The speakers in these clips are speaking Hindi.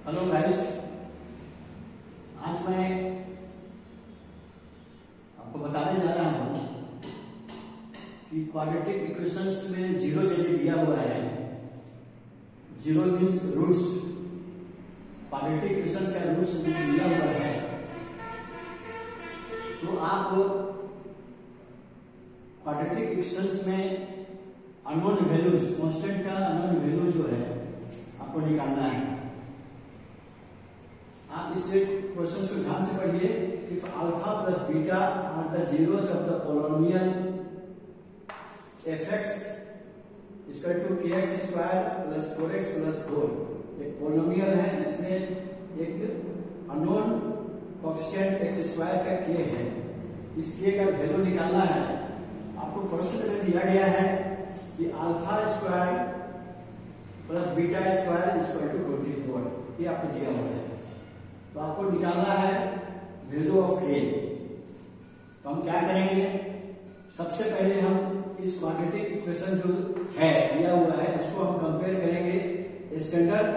हेलो गाइस, आज मैं आपको बताने जा रहा हूं कि क्वाड्रेटिक इक्वेशंस में जीरो यदि दिया हुआ है, zero means roots, quadratic equations का रूट्स दिया हुआ है, तो आप क्वाड्रेटिक इक्वेशंस में अननोन वैल्यूज, कांस्टेंट का अननोन वैल्यू जो है आपको निकालना है। आप इस क्वेश्चन को ध्यान से पढ़िए। If alpha plus beta are the zeros of the polynomial F X equal to K X square plus 4x plus 4, एक पोलिनोमियल है जिसमें एक अननोन कोएफिशिएंट एक्स स्क्वायर का के है। इस के का वैल्यू निकालना है। आपको प्रश्न में दिया गया है कि alpha square plus beta square equal to 24, ये आपको दिया हुआ है। तो आपको निकालना है वैल्यू ऑफ के। तो हम क्या करेंगे, सबसे पहले हम इस क्वाड्रेटिक इक्वेशन जो है दिया हुआ है उसको हम कंपेयर करेंगे स्टैंडर्ड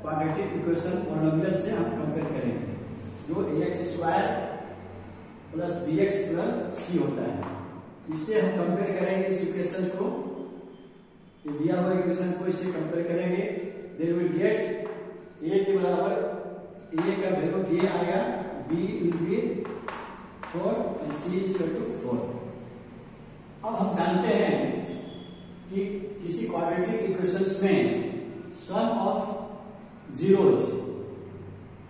क्वाड्रेटिक इक्वेशन पॉलिनोमियल से। हम कंपेयर करेंगे जो ax square plus bx plus c होता है, इससे हम कंपेयर करेंगे इस इक्वेशन को, ये दिया हुआ इक्वेशन को इससे कंपेयर करेंगे। देयर विल गेट a के बराबर a का वैल्यू के आएगा, b will be 4 and c equal to 4। अब हम जानते हैं कि किसी क्वाड्रेटिक इक्वेशंस में सम ऑफ जीरोज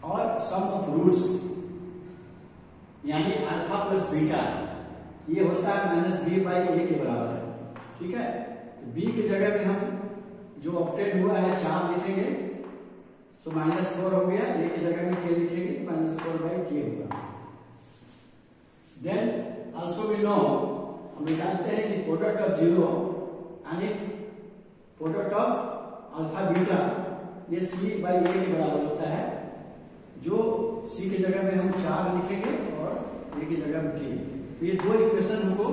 और सम ऑफ रूट्स यानी अल्फा प्लस बीटा ये होता है -b/a के बराबर। ठीक है, तो b की जगह में हम जो ऑब्टेन हुआ है 4 लिखेंगे, सो -4 हो गया। a की जगह में k लिखेंगे तो -4/k होगा। देन आल्सो वी नो, हम जानते हैं कि प्रोडक्ट ऑफ जीरो यानी प्रोडक्ट ऑफ अल्फा बीटा ये c/a के बराबर होता है, जो c की जगह में हम 4 लिखेंगे और a की जगह में k। तो ये दो इक्वेशन हमको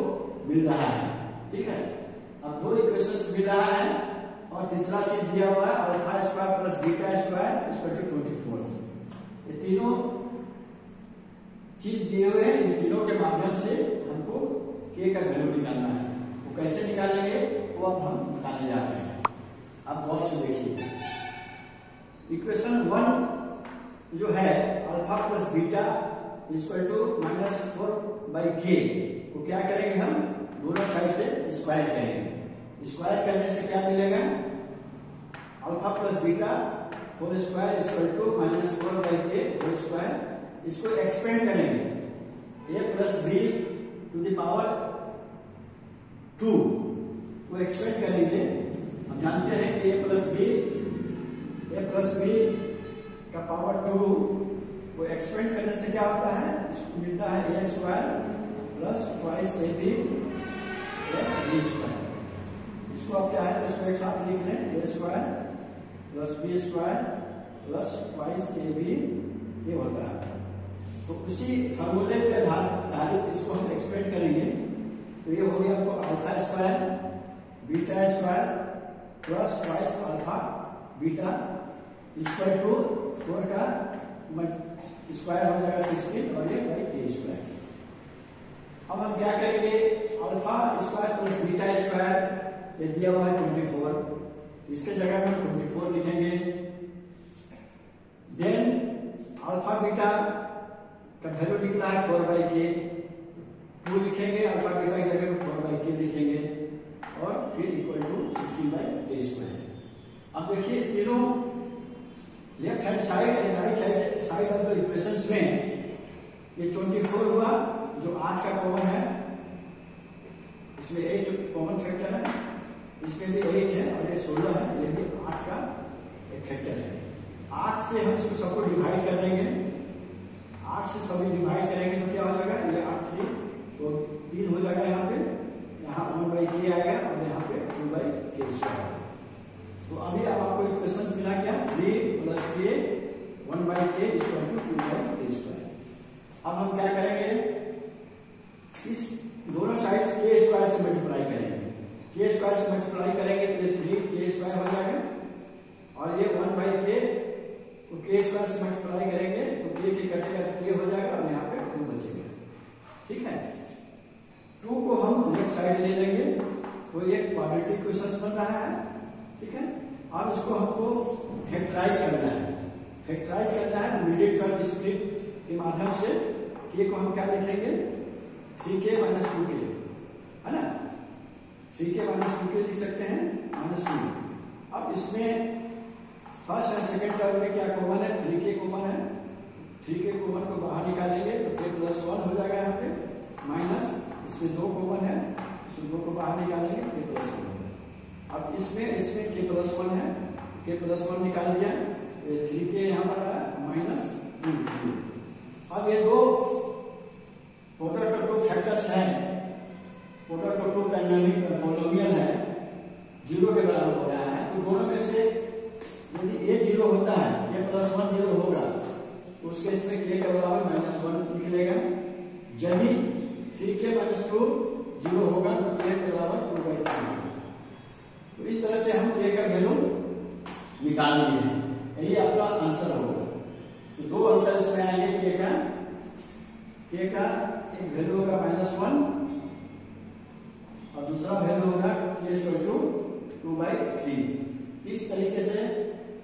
मिल रहा है। ठीक है, अब दो इक्वेशन मिल रहा है और तीसरा चीज दिया हुआ है alpha square plus beta square equal to 24। ये तीनों चीज दिए हुए हैं, इन तीनों के माध्यम से हमको के का वैल्यू निकालना है। वो कैसे निकालेंगे वो अब हम बताने जा रहे हैं। आप गौर से देखिए, इक्वेशन 1 जो है alpha plus beta equal to -4/k को क्या करेंगे, हम दोनों साइड से स्क्वायर करेंगे। स्क्वायर करने से क्या मिलेगा, alpha plus beta whole square equal to -4/k whole square. इसको एक्सपेंड करेंगे a plus b to the power 2 को एक्सपेंड करेंगे। हम जानते हैं कि a प्लस b का पावर 2 को एक्सपेंड करने से क्या होता है, इसको मिलता है a square plus twice ab plus b square. इसको आप चाहे तो इसको एक साथ लिख लें, a square plus b square plus twice ab ये होता है। तो उसी फार्मूले पे आधारित इसको हम एक्सपेंड करेंगे। तो ये हो गया आपको alpha square beta square plus twice alpha beta equal to 4 का स्क्वायर हो जाएगा 16 और ये k स्क्वायर। अब हम क्या करेंगे, alpha square plus beta square ये दिया हुआ है 24, इसके जगह में 24 लिखेंगे। देन अल्फा बीटा का वैल्यू निकला है 4/k, 2 लिखेंगे, अल्फा बीटा की जगह में 4/k लिखेंगे और फिर इक्वल टू 16/k स्क्वायर। अब देखिए इस तीनों left hand side and right side of the equations में ये 24 हुआ जो 8 का कॉमन है, इसमें 8 कॉमन फैक्टर है, इसमें भी 8 है और ये 16 है, ये भी 8 का एक फैक्टर है। 8 से हम इसको सबको डिवाइड कर देंगे, 8 से सभी डिवाइड करेंगे तो क्या हो जाएगा, ये 8 3 हो जाएगा, यहाँ पे यहाँ 1/k आएगा और यहाँ पे 2/k स्क्वायर। तो अभी अब आपको इक्वेशन मिला क्या, 3 plus k 1/k equal to 2/k square. अब हम क्या करेंगे, इस दोनों साइड्स k स्क्वायर से मल्टीप्लाई करेंगे। k स्क्वायर से मल्टीप्लाई करेंगे तो ये 3k स्क्वायर हो जाएगा और ये 1/k तो के स्क्वायर से मल्टीप्लाई करेंगे तो के कटेगा तो के हो जाएगा और यहाँ पे 2 बचेगा। ठीक है, 2 को हम लेफ्ट साइड ले लेंगे तो एक क्वाड्रेटिक क्वेश्चन बन रहा है। ठीक है, अब इसको हमको फैक्टराइज करना है। फैक्टराइज करना है मिडिल टर्म स्प्लिट के माध्यम से के को हम क्या लिखेंगे 3k - 2k, है ना, 3k - 2k लिख सकते हैं -2। अब इसमें फर्स्ट और सेकंड टर्म में क्या कॉमन है 3k कॉमन है, 3k कॉमन को बाहर निकालेंगे तो k + 1 हो जाएगा यहाँ पे, माइनस इसमें 2 कॉमन है, इस 2 को बाहर निकालेंगे k + 1। अब इसमें k + 1 है, k + 1 निकाल दिया, 3k यहाँ पर आया -2। अब ये दो टोटल फैक्टर्स हैं, टोटल पॉलिनोमियल है, 0 के बराबर हो रहा है। तो दोनों में से यदि a 0 होता है, k + 1 0 होगा तो उसके इसमें k के बराबर -1 निकलेगा। यदि 3k - 2 0 होगा तो k के बराबर 2/3। तो इस तरह से हम k का वैल्यू निकाल लिए हैं, यही आपका आंसर होगा। तो 2 आंसर इसमें आएंगे। k का एक वैल्यू होगा -1 और दूसरा वैल्यू होगा k = 2/3। इस तरीके से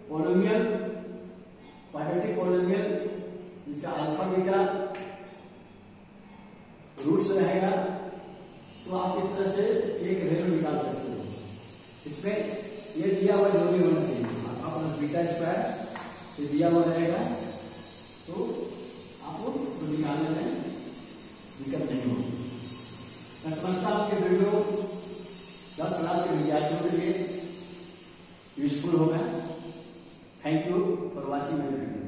पॉलिनोमियल, क्वाड्रेटिक पॉलिनोमियल जिसका अल्फा बीटा रूट्स रहेगा, तो आप इस तरह से एक वैल्यू निकाल सकते हो। इसमें ये दिया हुआ जो भी होना चाहिए β² ये दिया हुआ रहेगा, तो आपको तो निकालने में दिक्कत नहीं होगी। मैं समझता हूँ कि वीडियो 10 क्लास के विद्यार्थियों के लिए यूजफुल होगा। Thank you for watching my video.